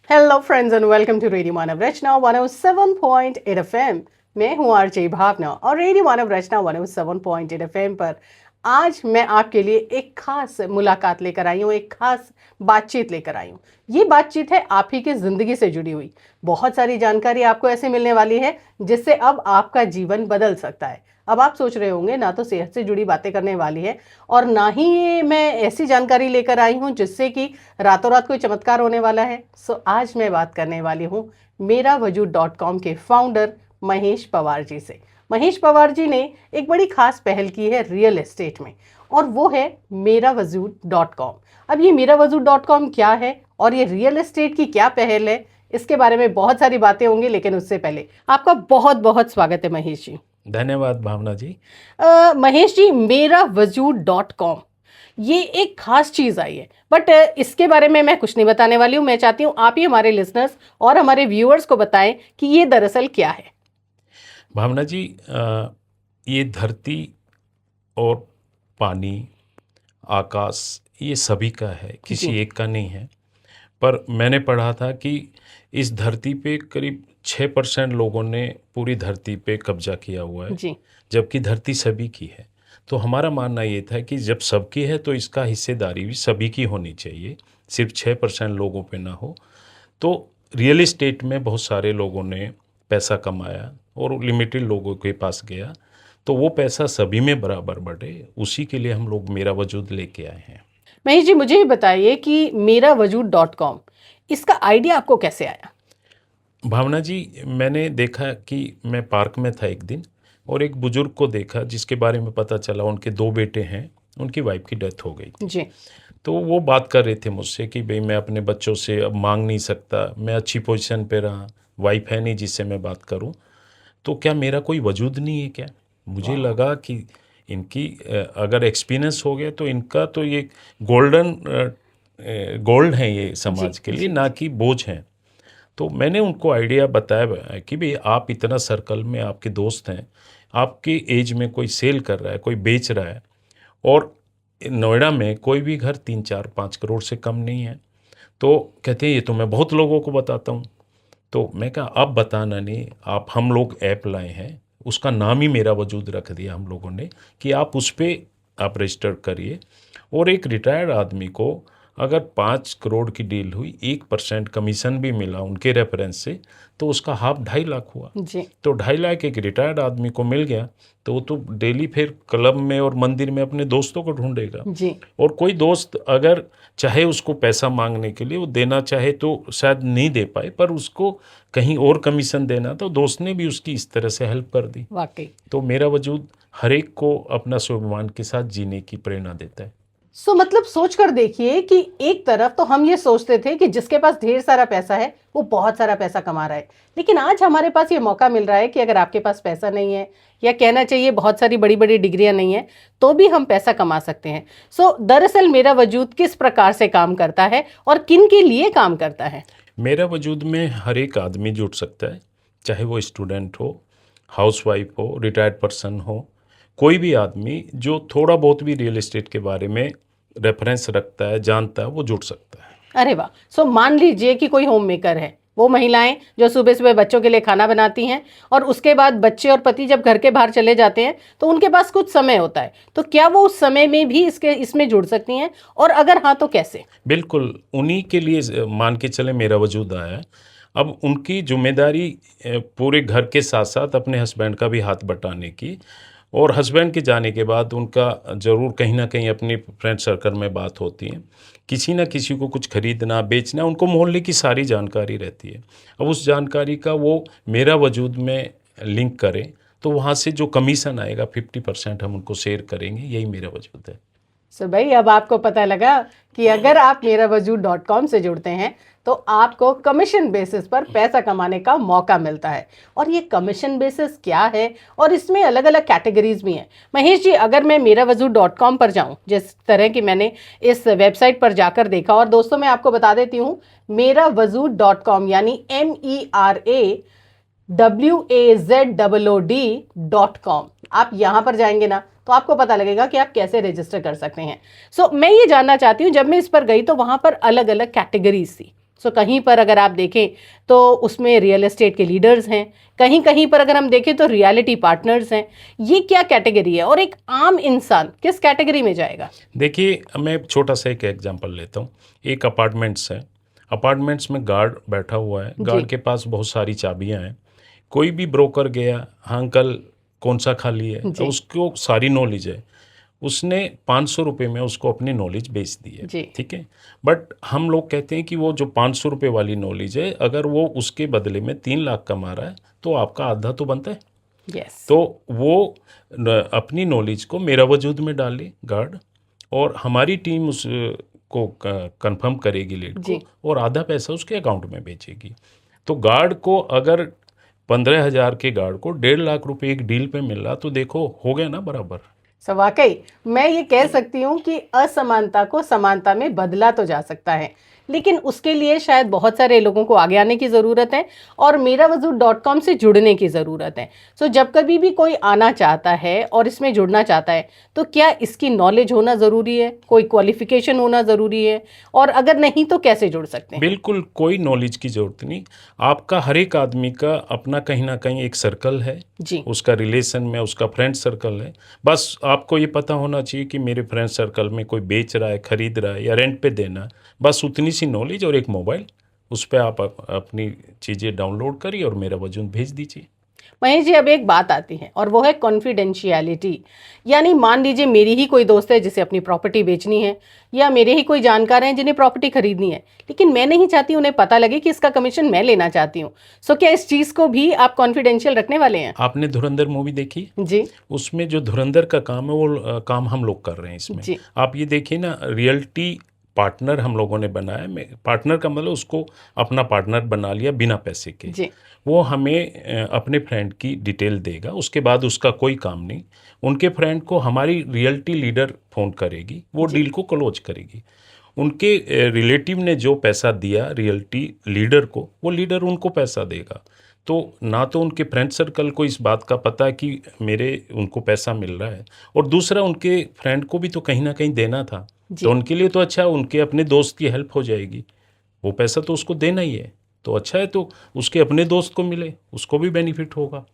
Hello friends and welcome to radio Manav Rachna 107.8 FM. मैं हूं RJ भावना और रेडियो मानव रचना 107.8 एफएम पर आज मैं आपके लिए एक खास मुलाकात लेकर आई हूं, एक खास बातचीत लेकर आई हूं। ये बातचीत है आप ही की जिंदगी से जुड़ी हुई। बहुत सारी जानकारी आपको ऐसे मिलने वाली है जिससे अब आपका जीवन बदल सकता है। अब आप सोच रहे होंगे ना तो सेहत से जुड़ी बातें करने वाली है और ना ही ये मैं ऐसी जानकारी लेकर आई हूं जिससे कि रातों रात कोई चमत्कार होने वाला है। सो आज मैं बात करने वाली हूं मेरावजूद.com के फाउंडर महेश पवार जी से। महेश पवार जी ने एक बड़ी खास पहल की है रियल एस्टेट में और वो है मेरावजूद.com। अब ये मेरावजूद.com क्या है और ये रियल एस्टेट की क्या पहल है, इसके बारे में बहुत सारी बातें होंगी, लेकिन उससे पहले आपका बहुत बहुत स्वागत है महेश जी। धन्यवाद भावना जी। महेश जी, मेरावजूद.com ये एक खास चीज़ आई है, बट इसके बारे में मैं कुछ नहीं बताने वाली हूँ। मैं चाहती हूँ आप ही हमारे लिसनर्स और हमारे व्यूअर्स को बताएं कि ये दरअसल क्या है। भावना जी, ये धरती और पानी, आकाश, ये सभी का है, किसी जी एक का नहीं है। पर मैंने पढ़ा था कि इस धरती पे करीब 6% लोगों ने पूरी धरती पे कब्जा किया हुआ है, जी जबकि धरती सभी की है। तो हमारा मानना ये था कि जब सबकी है तो इसका हिस्सेदारी भी सभी की होनी चाहिए, सिर्फ 6% लोगों पे ना हो। तो रियल एस्टेट में बहुत सारे लोगों ने पैसा कमाया और लिमिटेड लोगों के पास गया, तो वो पैसा सभी में बराबर बढ़े, उसी के लिए हम लोग मेरा वजूद लेके आए हैं। महेश जी, मुझे ये बताइए कि मेरावजूद.com इसका आइडिया आपको कैसे आया। भावना जी, मैंने देखा कि मैं पार्क में था एक दिन और एक बुजुर्ग को देखा जिसके बारे में पता चला उनके 2 बेटे हैं, उनकी वाइफ की डेथ हो गई थी। जी तो वो बात कर रहे थे मुझसे कि भाई मैं अपने बच्चों से अब मांग नहीं सकता, मैं अच्छी पोजीशन पे रहा, वाइफ है नहीं जिससे मैं बात करूं, तो क्या मेरा कोई वजूद नहीं है क्या। मुझे वाह। लगा कि इनकी अगर एक्सपीरियंस हो गया तो इनका तो ये गोल्डन गोल्ड है ये जी समाज के लिए, जी ना कि बोझ हैं। तो मैंने उनको आइडिया बताया कि भाई आप इतना सर्कल में आपके दोस्त हैं, आपके एज में कोई सेल कर रहा है, कोई बेच रहा है, और नोएडा में कोई भी घर 3-4-5 करोड़ से कम नहीं है। तो कहते हैं ये तो मैं बहुत लोगों को बताता हूँ। तो मैं कहा आप बताना नहीं, आप हम लोग ऐप लाए हैं, उसका नाम ही मेरा वजूद रख दिया हम लोगों ने कि आप उस पर आप रजिस्टर करिए। और एक रिटायर्ड आदमी को अगर 5 करोड़ की डील हुई, 1% कमीशन भी मिला उनके रेफरेंस से, तो उसका हाफ 2.5 लाख हुआ। जी तो 2.5 लाख एक रिटायर्ड आदमी को मिल गया, तो वो तो डेली फिर क्लब में और मंदिर में अपने दोस्तों को ढूंढेगा। जी और कोई दोस्त अगर चाहे उसको पैसा मांगने के लिए वो देना चाहे तो शायद नहीं दे पाए, पर उसको कहीं और कमीशन देना था, दोस्त ने भी उसकी इस तरह से हेल्प कर दी। वाकई। तो मेरा वजूद हर एक को अपना स्वाभिमान के साथ जीने की प्रेरणा देता है। सो मतलब सोच कर देखिए कि एक तरफ तो हम ये सोचते थे कि जिसके पास ढेर सारा पैसा है वो बहुत सारा पैसा कमा रहा है, लेकिन आज हमारे पास ये मौका मिल रहा है कि अगर आपके पास पैसा नहीं है, या कहना चाहिए बहुत सारी बड़ी बड़ी डिग्रियां नहीं है, तो भी हम पैसा कमा सकते हैं। सो दरअसल मेरा वजूद किस प्रकार से काम करता है और किन के लिए काम करता है। मेरा वजूद में हर एक आदमी जुड़ सकता है, चाहे वो स्टूडेंट हो, हाउसवाइफ हो, रिटायर्ड पर्सन हो, कोई भी आदमी जो थोड़ा बहुत भी रियल एस्टेट के बारे में रेफरेंस रखता है, जानता है, वो जुड़ सकता है। अरे वाह। सो मान लीजिए कि कोई होम मेकर है, वो महिलाएं जो सुबह सुबह बच्चों के लिए खाना बनाती हैं और उसके बाद बच्चे और पति जब घर के बाहर चले जाते हैं तो उनके पास कुछ समय होता है, तो क्या वो उस समय में भी इसमें जुड़ सकती हैं, और अगर हाँ तो कैसे। बिल्कुल, उन्हीं के लिए मान के चले मेरा वजूद आया है। अब उनकी जिम्मेदारी पूरे घर के साथ साथ अपने हस्बैंड का भी हाथ बटाने की, और हस्बैंड के जाने के बाद उनका ज़रूर कहीं ना कहीं अपनी फ्रेंड सर्कल में बात होती है, किसी ना किसी को कुछ खरीदना बेचना, उनको मोहल्ले की सारी जानकारी रहती है। अब उस जानकारी का वो मेरा वजूद में लिंक करें तो वहाँ से जो कमीशन आएगा 50% हम उनको शेयर करेंगे, यही मेरा वजूद है। सो भाई, अब आपको पता लगा कि अगर आप मेरावजूद.com से जुड़ते हैं तो आपको कमीशन बेसिस पर पैसा कमाने का मौका मिलता है। और ये कमीशन बेसिस क्या है और इसमें अलग अलग कैटेगरीज भी हैं। महेश जी, अगर मैं मेरावजूद.com पर जाऊं, जिस तरह की मैंने इस वेबसाइट पर जाकर देखा, और दोस्तों मैं आपको बता देती हूँ, मेरावजूद.com यानी MERAWAZOOD.com, आप यहाँ पर जाएंगे ना तो आपको पता लगेगा कि आप कैसे रजिस्टर कर सकते हैं। सो मैं ये जानना चाहती हूँ, जब मैं इस पर गई तो वहाँ पर अलग अलग कैटेगरीज थी, सो कहीं पर अगर आप देखें तो उसमें रियल एस्टेट के लीडर्स हैं, कहीं कहीं पर अगर हम देखें तो रियलिटी पार्टनर्स हैं। ये क्या कैटेगरी है और एक आम इंसान किस कैटेगरी में जाएगा? देखिए, मैं छोटा सा एक एग्जांपल लेता हूँ। एक अपार्टमेंट्स है, अपार्टमेंट्स में गार्ड बैठा हुआ है, गार्ड के पास बहुत सारी चाबियां हैं। कोई भी ब्रोकर गया, हाँ अंकल कौन सा खाली है, तो उसको सारी नॉलेज है। उसने 500 रुपये में उसको अपनी नॉलेज बेच दी है, जी। ठीक है। बट हम लोग कहते हैं कि वो जो 500 रुपये वाली नॉलेज है, अगर वो उसके बदले में 3 लाख कमा रहा है तो आपका आधा तो बनता है। यस। तो वो अपनी नॉलेज को मेरा वजूद में डाले गार्ड, और हमारी टीम उसको कंफर्म करेगी लीड को, और आधा पैसा उसके अकाउंट में भेजेगी। तो गार्ड को अगर 15,000 के गार्ड को 1.5 लाख रुपए एक डील पे मिल रहा, तो देखो हो गया ना बराबर। सो वाकई मैं ये कह सकती हूँ कि असमानता को समानता में बदला तो जा सकता है, लेकिन उसके लिए शायद बहुत सारे लोगों को आगे आने की ज़रूरत है और मेरावजूद.com से जुड़ने की ज़रूरत है। सो जब कभी भी कोई आना चाहता है और इसमें जुड़ना चाहता है तो क्या इसकी नॉलेज होना ज़रूरी है, कोई क्वालिफिकेशन होना ज़रूरी है, और अगर नहीं तो कैसे जुड़ सकते हैं? बिल्कुल कोई नॉलेज की ज़रूरत नहीं। आपका हर एक आदमी का अपना कहीं ना कहीं एक सर्कल है जी। उसका रिलेशन में, उसका फ्रेंड सर्कल है। बस आपको ये पता होना चाहिए कि मेरे फ्रेंड सर्कल में कोई बेच रहा है, खरीद रहा है या रेंट पे देना है। बस उतनी सी नॉलेज और एक मोबाइल, उस पर आप अपनी चीज़ें डाउनलोड करिए और मेरा वजूद भेज दीजिए। महेश जी, अब एक बात आती है और वो है कॉन्फिडेंशियलिटी। यानी मान लीजिए मेरी ही कोई दोस्त है जिसे अपनी प्रॉपर्टी बेचनी है, या मेरे ही कोई जानकार हैं जिन्हें प्रॉपर्टी खरीदनी है, लेकिन मैं नहीं चाहती उन्हें पता लगे कि इसका कमीशन मैं लेना चाहती हूँ। सो क्या इस चीज़ को भी आप कॉन्फिडेंशियल रखने वाले हैं? आपने धुरंधर मूवी देखी? जी उसमें जो धुरंधर का काम है वो काम हम लोग कर रहे हैं इसमें। जी आप ये देखिए ना, रियल्टी पार्टनर हम लोगों ने बनाया। मैं पार्टनर का मतलब उसको अपना पार्टनर बना लिया बिना पैसे के। जी वो हमें अपने फ्रेंड की डिटेल देगा, उसके बाद उसका कोई काम नहीं। उनके फ्रेंड को हमारी रियल्टी लीडर फ़ोन करेगी, वो डील को क्लोज करेगी। उनके रिलेटिव ने जो पैसा दिया रियल्टी लीडर को, वो लीडर उनको पैसा देगा। तो ना तो उनके फ्रेंड सर्कल को इस बात का पता है कि मेरे उनको पैसा मिल रहा है, और दूसरा उनके फ्रेंड को भी तो कहीं ना कहीं देना था। तो उनके लिए तो अच्छा है, उनके अपने दोस्त की हेल्प हो जाएगी। वो पैसा तो उसको देना ही है, तो अच्छा है, तो उसके अपने दोस्त को मिले, उसको भी बेनिफिट होगा।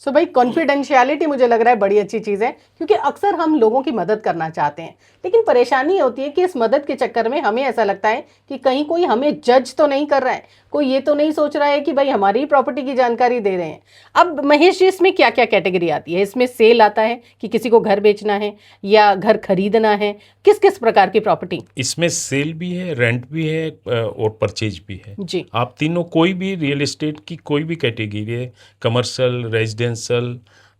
सो भाई, कॉन्फिडेंशियलिटी मुझे लग रहा है बड़ी अच्छी चीज़ है, क्योंकि अक्सर हम लोगों की मदद करना चाहते हैं, लेकिन परेशानी ये होती है कि इस मदद के चक्कर में हमें ऐसा लगता है कि कहीं कोई हमें जज तो नहीं कर रहा है, कोई ये तो नहीं सोच रहा है कि भाई हमारी ही प्रॉपर्टी की जानकारी दे रहे हैं। अब महेश जी, इसमें क्या क्या कैटेगरी आती है? इसमें सेल आता है कि किसी को घर बेचना है या घर खरीदना है, किस किस प्रकार की प्रॉपर्टी? इसमें सेल भी है, रेंट भी है, और परचेज भी है। जी आप तीनों, कोई भी रियल एस्टेट की कोई भी कैटेगरी है, कमर्शियल, रेजिडेंशियल,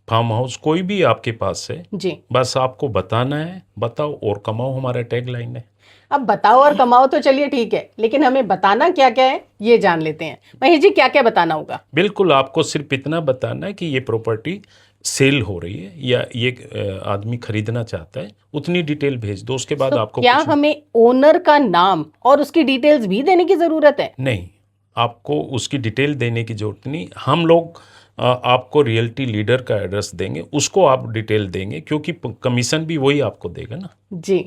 फार्म हाउस, कोई भी आपके पास है, जी। बस आपको बताना है, बताओ और कमाओ, हमारा टैगलाइन है। अब बताओ और कमाओ तो चलिए ठीक है, लेकिन हमें बताना क्या क्या है ये जान लेते हैं। महेश जी, क्या क्या बताना होगा? बिल्कुल, आपको सिर्फ इतना बताना है कि ये प्रॉपर्टी सेल हो रही है या ये आदमी खरीदना चाहता है, उतनी डिटेल भेज दो। उसके बाद तो आपको क्या कुछ हमें ओनर का नाम और उसकी डिटेल्स भी देने की जरूरत है? नहीं, आपको उसकी डिटेल देने की जरूरत नहीं। हम लोग आपको रियल्टी लीडर का एड्रेस देंगे, उसको आप डिटेल देंगे, क्योंकि कमीशन भी वही आपको देगा ना। जी।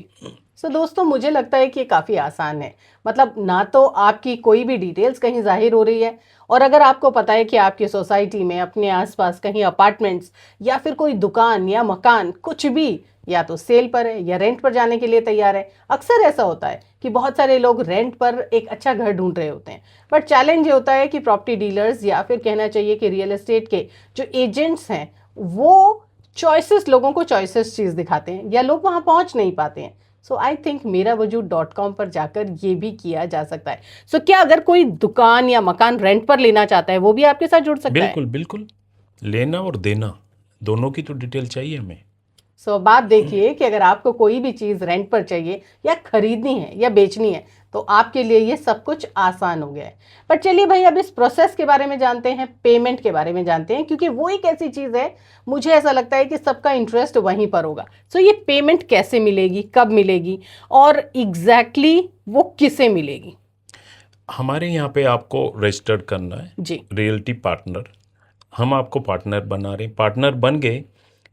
सो दोस्तों, मुझे लगता है कि ये काफ़ी आसान है। मतलब ना तो आपकी कोई भी डिटेल्स कहीं जाहिर हो रही है, और अगर आपको पता है कि आपकी सोसाइटी में अपने आसपास कहीं अपार्टमेंट्स या फिर कोई दुकान या मकान कुछ भी या तो सेल पर है या रेंट पर जाने के लिए तैयार है। अक्सर ऐसा होता है कि बहुत सारे लोग रेंट पर एक अच्छा घर ढूंढ रहे होते हैं, बट चैलेंज ये होता है कि प्रॉपर्टी डीलर्स या फिर कहना चाहिए कि रियल एस्टेट के जो एजेंट्स हैं वो चॉइसेस, लोगों को चॉइसेस चीज़ दिखाते हैं या लोग वहाँ पहुँच नहीं पाते हैं। सो आई थिंक मेरावजूद.com पर जाकर ये भी किया जा सकता है। सो क्या अगर कोई दुकान या मकान रेंट पर लेना चाहता है वो भी आपके साथ जुड़ सकता है? बिल्कुल बिल्कुल, लेना और देना दोनों की तो डिटेल चाहिए हमें। सो बात देखिए कि अगर आपको कोई भी चीज़ रेंट पर चाहिए या खरीदनी है या बेचनी है तो आपके लिए ये सब कुछ आसान हो गया है। पर चलिए भाई, अब इस प्रोसेस के बारे में जानते हैं, पेमेंट के बारे में जानते हैं, क्योंकि वो एक ऐसी चीज़ है, मुझे ऐसा लगता है कि सबका इंटरेस्ट वहीं पर होगा। सो ये पेमेंट कैसे मिलेगी, कब मिलेगी, और एग्जैक्टली वो किसे मिलेगी? हमारे यहाँ पे आपको रजिस्टर्ड करना है जी रियल्टी पार्टनर। हम आपको पार्टनर बना रहे हैं, पार्टनर बन गए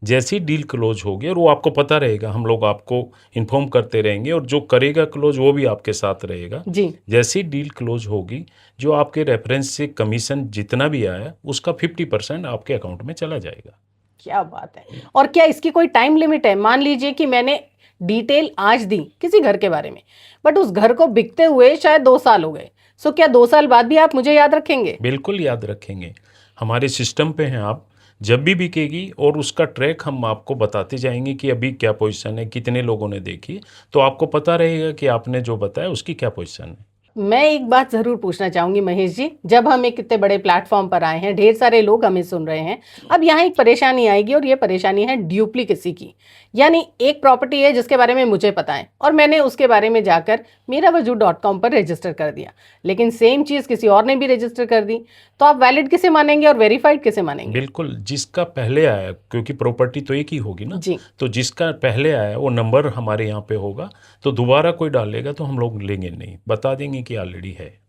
जैसी डील क्लोज होगी और वो आपको पता रहेगा, हम लोग आपको इन्फॉर्म करते रहेंगे और जो करेगा क्लोज वो भी आपके साथ रहेगा। जी। जैसी डील क्लोज होगी, जो आपके रेफरेंस से कमीशन जितना भी आया उसका 50% आपके अकाउंट में चला जाएगा। क्या बात है। और क्या इसकी कोई टाइम लिमिट है? मान लीजिए कि मैंने डिटेल आज दी किसी घर के बारे में, बट उस घर को बिकते हुए शायद 2 साल हो गए, सो क्या 2 साल बाद भी आप मुझे याद रखेंगे? बिल्कुल याद रखेंगे, हमारे सिस्टम पे हैं आप। जब भी बिकेगी और उसका ट्रैक हम आपको बताते जाएंगे कि अभी क्या पोजीशन है, कितने लोगों ने देखी, तो आपको पता रहेगा कि आपने जो बताया उसकी क्या पोजीशन है। मैं एक बात जरूर पूछना चाहूंगी महेश जी, जब हम एक इतने बड़े प्लेटफॉर्म पर आए हैं, ढेर सारे लोग हमें सुन रहे हैं, अब यहाँ एक परेशानी आएगी और ये परेशानी है ड्यूप्लीकेसी की। यानी एक प्रॉपर्टी है जिसके बारे में मुझे पता है और मैंने उसके बारे में जाकर मेरावजूद.com पर रजिस्टर कर दिया, लेकिन सेम चीज़ किसी और ने भी रजिस्टर कर दी, तो आप वैलिड किसे मानेंगे और वेरीफाइड किसे मानेंगे? बिल्कुल, जिसका पहले आया, क्योंकि प्रॉपर्टी तो एक ही होगी ना, जी। तो जिसका पहले आया वो नंबर हमारे यहाँ पे होगा, तो दोबारा कोई डालेगा तो हम लोग लेंगे नहीं, बता देंगे कि ऑलरेडी है।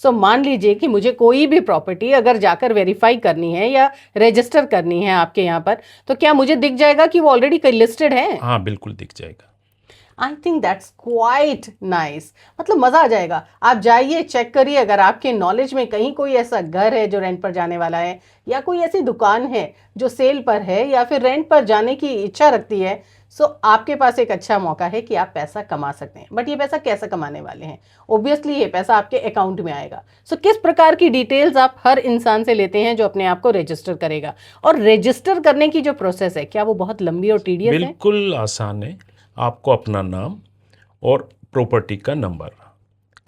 सो मान लीजिए कि मुझे कोई भी प्रॉपर्टी अगर जाकर वेरीफाई करनी है या रजिस्टर करनी है आपके यहाँ पर, तो क्या मुझे दिख जाएगा कि वो ऑलरेडी लिस्टेड है? हाँ, बिल्कुल दिख जाएगा। I think that's quite nice. मतलब मज़ा आ जाएगा। आप जाइए, चेक करिए, अगर आपके नॉलेज में कहीं कोई ऐसा घर है जो रेंट पर जाने वाला है, या कोई ऐसी दुकान है जो सेल पर है या फिर रेंट पर जाने की इच्छा रखती है, सो आपके पास एक अच्छा मौका है कि आप पैसा कमा सकते हैं। बट ये पैसा कैसे कमाने वाले हैं? ऑब्वियसली ये पैसा आपके अकाउंट में आएगा। सो किस प्रकार की डिटेल्स आप हर इंसान से लेते हैं जो अपने आप को रजिस्टर करेगा? और रजिस्टर करने की जो प्रोसेस है, क्या वो बहुत लंबी और टीडियस है? बिल्कुल आसान है। आपको अपना नाम और प्रॉपर्टी का नंबर,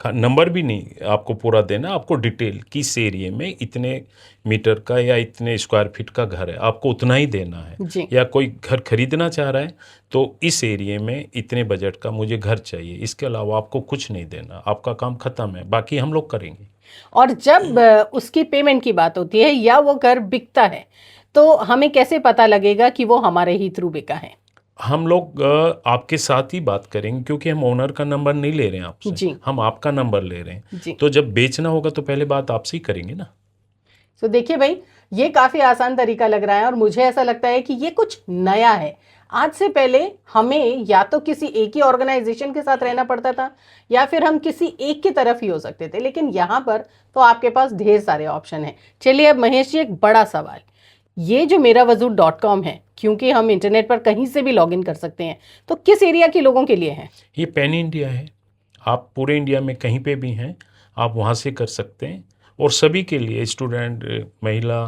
नंबर भी नहीं आपको पूरा देना, आपको डिटेल किस एरिया में इतने मीटर का या इतने स्क्वायर फीट का घर है, आपको उतना ही देना है। जी। या कोई घर खरीदना चाह रहा है तो इस एरिया में इतने बजट का मुझे घर चाहिए, इसके अलावा आपको कुछ नहीं देना, आपका काम खत्म है, बाकी हम लोग करेंगे। और जब उसकी पेमेंट की बात होती है या वो घर बिकता है, तो हमें कैसे पता लगेगा कि वो हमारे ही थ्रू बिका है? हम लोग आपके साथ ही बात करेंगे, क्योंकि हम ओनर का नंबर नहीं ले रहे हैं आपसे, जी। हम आपका नंबर ले रहे हैं। जी। तो जब बेचना होगा तो पहले बात आपसे ही करेंगे ना। तो देखिए भाई, ये काफ़ी आसान तरीका लग रहा है और मुझे ऐसा लगता है कि ये कुछ नया है। आज से पहले हमें या तो किसी एक ही ऑर्गेनाइजेशन के साथ रहना पड़ता था या फिर हम किसी एक की तरफ ही हो सकते थे, लेकिन यहाँ पर तो आपके पास ढेर सारे ऑप्शन हैं। चलिए अब महेश जी, एक बड़ा सवाल, ये जो मेरावजूद.com है, क्योंकि हम इंटरनेट पर कहीं से भी लॉगिन कर सकते हैं, तो किस एरिया के लोगों के लिए है? ये पैन इंडिया है, आप पूरे इंडिया में कहीं पे भी हैं आप वहाँ से कर सकते हैं, और सभी के लिए, स्टूडेंट, महिला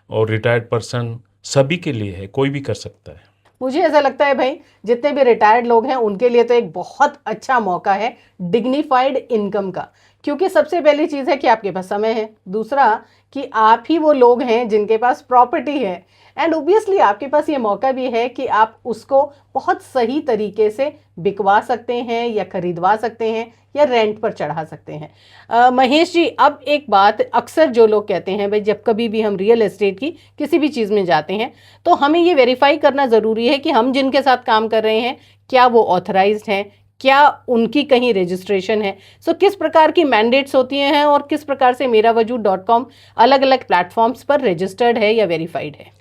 और रिटायर्ड पर्सन, सभी के लिए है, कोई भी कर सकता है। मुझे ऐसा लगता है भाई, जितने भी रिटायर्ड लोग हैं उनके लिए तो एक बहुत अच्छा मौका है डिग्निफाइड इनकम का, क्योंकि सबसे पहली चीज़ है कि आपके पास समय है, दूसरा कि आप ही वो लोग हैं जिनके पास प्रॉपर्टी है, एंड ओबियसली आपके पास ये मौका भी है कि आप उसको बहुत सही तरीके से बिकवा सकते हैं या खरीदवा सकते हैं या रेंट पर चढ़ा सकते हैं। महेश जी, अब एक बात अक्सर जो लोग कहते हैं भाई, जब कभी भी हम रियल एस्टेट की किसी भी चीज़ में जाते हैं तो हमें ये वेरीफाई करना ज़रूरी है कि हम जिनके साथ काम कर रहे हैं क्या वो ऑथराइज्ड हैं, क्या उनकी कहीं रजिस्ट्रेशन है। सो किस प्रकार की मैंडेट्स होती हैं और किस प्रकार से मेरावजूद.com अलग अलग प्लेटफॉर्म्स पर रजिस्टर्ड है या वेरीफाइड है?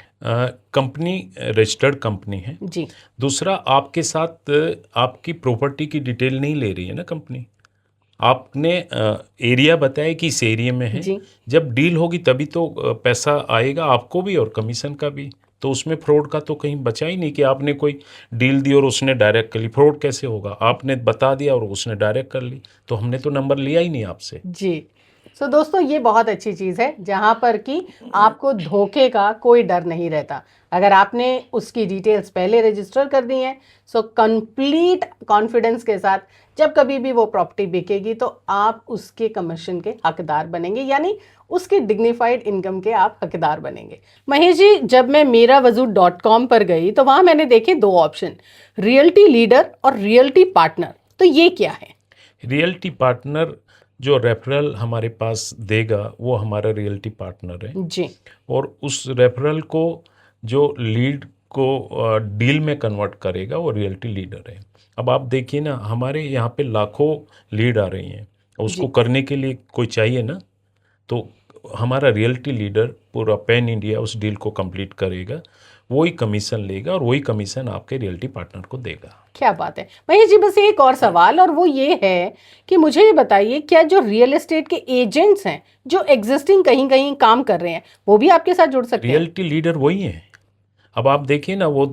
कंपनी रजिस्टर्ड कंपनी है जी। दूसरा, आपके साथ आपकी प्रॉपर्टी की डिटेल नहीं ले रही है ना कंपनी, आपने एरिया बताया कि इस एरिया में है। जी। जब डील होगी तभी तो पैसा आएगा आपको भी और कमीशन का भी, तो उसमें फ्रॉड का तो कहीं बचा ही नहीं कि आपने कोई डील दी और उसने डायरेक्ट कर ली। फ्रॉड कैसे होगा? आपने बता दिया और उसने डायरेक्ट कर ली, तो हमने तो नंबर लिया ही नहीं आपसे। जी। सो दोस्तों, ये बहुत अच्छी चीज़ है जहाँ पर कि आपको धोखे का कोई डर नहीं रहता। अगर आपने उसकी डिटेल्स पहले रजिस्टर कर दी हैं, सो कंप्लीट कॉन्फिडेंस के साथ जब कभी भी वो प्रॉपर्टी बिकेगी तो आप उसके कमीशन के हकदार बनेंगे, यानी उसकी डिग्निफाइड इनकम के आप हकदार बनेंगे। महेश जी, जब मैं मेरावजूद.com पर गई तो वहाँ मैंने देखे 2 ऑप्शन, रियल्टी लीडर और रियल्टी पार्टनर। तो ये क्या है? रियल्टी पार्टनर जो रेफरल हमारे पास देगा वो हमारा रियल्टी पार्टनर है जी। और उस रेफरल को जो लीड को डील में कन्वर्ट करेगा वो रियल्टी लीडर है। अब आप देखिए ना, हमारे यहाँ पे लाखों लीड आ रही हैं, उसको करने के लिए कोई चाहिए ना, तो हमारा रियल्टी लीडर पूरा पैन इंडिया उस डील को कंप्लीट करेगा वही कमीशन लेगा और वही कमीशन आपके रियल्टी पार्टनर को देगा। क्या बात है महेश जी। बस एक और सवाल, और वो ये है कि मुझे ये बताइए, क्या जो रियल एस्टेट के एजेंट्स हैं जो एग्जिस्टिंग कहीं कहीं काम कर रहे हैं वो भी आपके साथ जुड़ सकते हैं? रियल्टी लीडर वही हैं। अब आप देखिए ना, वो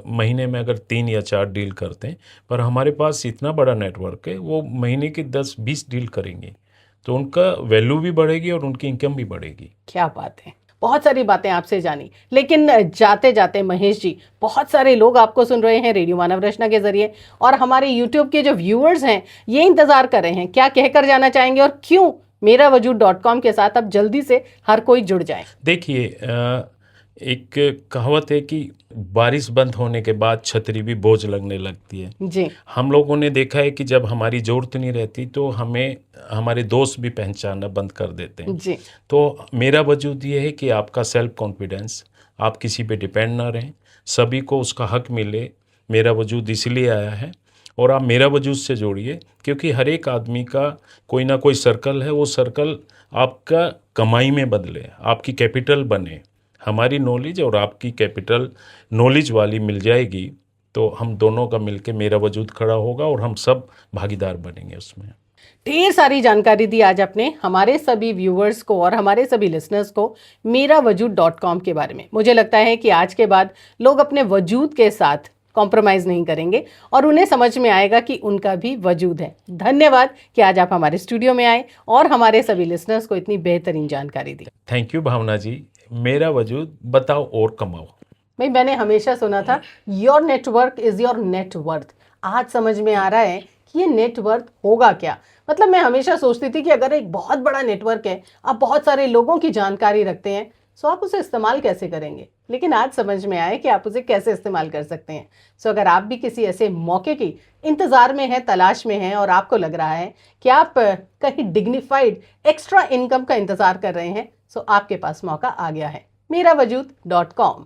महीने में अगर 3 या 4 डील करते हैं, पर हमारे पास इतना बड़ा नेटवर्क है, वो महीने के 10-20 डील करेंगे, तो उनका वैल्यू भी बढ़ेगी और उनकी इनकम भी बढ़ेगी। क्या बात है, बहुत सारी बातें आपसे जानी, लेकिन जाते जाते महेश जी, बहुत सारे लोग आपको सुन रहे हैं रेडियो मानव रचना के जरिए, और हमारे यूट्यूब के जो व्यूअर्स हैं ये इंतजार कर रहे हैं, क्या कहकर जाना चाहेंगे और क्यों मेरावजूद.com के साथ अब जल्दी से हर कोई जुड़ जाए? देखिए, एक कहावत है कि बारिश बंद होने के बाद छतरी भी बोझ लगने लगती है। जी हम लोगों ने देखा है कि जब हमारी ज़रूरत नहीं रहती तो हमें हमारे दोस्त भी पहचानना बंद कर देते हैं। जी तो मेरा वजूद ये है कि आपका सेल्फ कॉन्फिडेंस, आप किसी पे डिपेंड ना रहें, सभी को उसका हक मिले। मेरा वजूद इसलिए आया है, और आप मेरा वजूद से जोड़िए, क्योंकि हर एक आदमी का कोई ना कोई सर्कल है, वो सर्कल आपका कमाई में बदले, आपकी कैपिटल बने। हमारी नॉलेज और आपकी कैपिटल नॉलेज वाली मिल जाएगी तो हम दोनों का मिलके मेरा वजूद खड़ा होगा और हम सब भागीदार बनेंगे उसमें। ढेर सारी जानकारी दी आज आपने हमारे सभी व्यूअर्स को और हमारे सभी लिसनर्स को मेरावजूद.com के बारे में। मुझे लगता है कि आज के बाद लोग अपने वजूद के साथ कॉम्प्रोमाइज़ नहीं करेंगे और उन्हें समझ में आएगा कि उनका भी वजूद है। धन्यवाद कि आज आप हमारे स्टूडियो में आए और हमारे सभी लिसनर्स को इतनी बेहतरीन जानकारी दी। थैंक यू भावना जी। मेरा वजूद बताओ और कमाओ। भाई, मैंने हमेशा सुना था your network is your net worth. आज समझ में आ रहा है कि ये नेटवर्थ होगा क्या। मतलब मैं हमेशा सोचती थी कि अगर एक बहुत बड़ा नेटवर्क है, आप बहुत सारे लोगों की जानकारी रखते हैं, सो आप उसे इस्तेमाल कैसे करेंगे, लेकिन आज समझ में आया कि आप उसे कैसे इस्तेमाल कर सकते हैं। सो अगर आप भी किसी ऐसे मौके की इंतज़ार में हैं, तलाश में हैं, और आपको लग रहा है कि आप कहीं डिग्निफाइड एक्स्ट्रा इनकम का इंतज़ार कर रहे हैं, सो आपके पास मौका आ गया है। मेरावजूद.com।